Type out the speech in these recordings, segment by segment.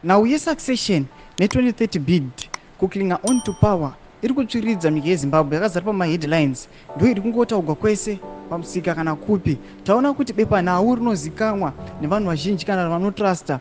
Now yesuccession ne2030 bid kuklinga on to power iri kutsviridza nyika yeZimbabwe yakazara pamaheadlines ndo iri kungotaurwa kwese pamusika kana kupi. Taona kuti bepanhau rinozikamwa nevanhu vazhinji kana vanotrusta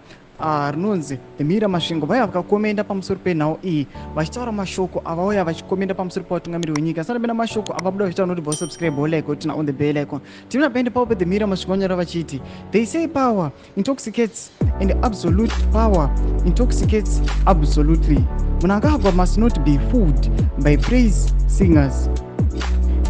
rinonzi The Mirror masvingo vaya vakakomenda pamusoro penhau iyi vachitaura mashoko avauya vachikomenda pamusoro pavatungamiri wenyika. Asana mashoko avabuda vachitaura kuti subscribe like kuti on the bell icon. Tina paende papo The Mirror masvingo vanyora vachiti they say power intoxicates and absolute power intoxicates absolutely. Mnangagwa must not be fooled by praise singers,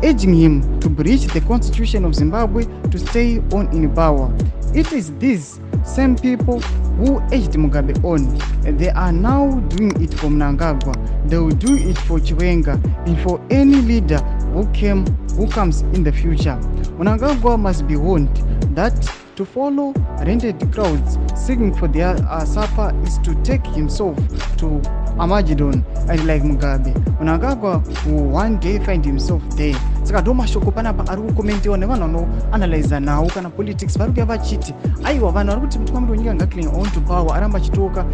urging him to breach the constitution of Zimbabwe to stay on in power. It is these same people who urged Mugabe on. They are now doing it for Mnangagwa. They will do it for Chiwenga and for any leader who comes in the future. Mnangagwa must be warned that to follow rented crowds seeking for their supper is to take himself to Armageddon, and like Mugabe, Mnangagwa will one day find himself there. Saka ndo mashoko panapa ari kukomentiwa nevanhu vanoanalyza nawo kana politics vari kuya vachiti aiwa vanhu vari kuti mutungamiri wenyika ngakling on to power aramba achitoka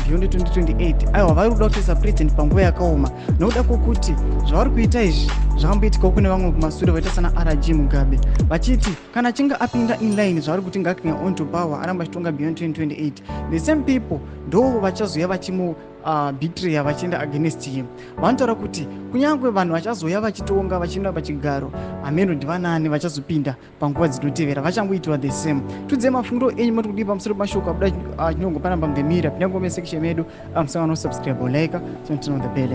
beyond 2028 aiwa vari kuda kutoisa president panguva yakaoma nokuda kwokuti zvavari kuita izvi zvakamboitikawo kune vamwe kumashure vaita sana RG Mugabe vachiti kana achinge apinda inline zvavari kuti ngakling on to power aramba achitonga beyond 2028 the same people ndo vachazoya vachimu betray vachienda against him. Vanotaura kuti kunyange vanhu vachazoya vachitonga vachienda pachigaro ameno ndivanani vachazopinda panguva dzinotevera vachangoitwa the same. Tudze mafungiro enyu muri kudipa pamusoro pemashoko abuda chinongopana The Mirror pinda ngome section medu musangano subscribe like turn on the bell.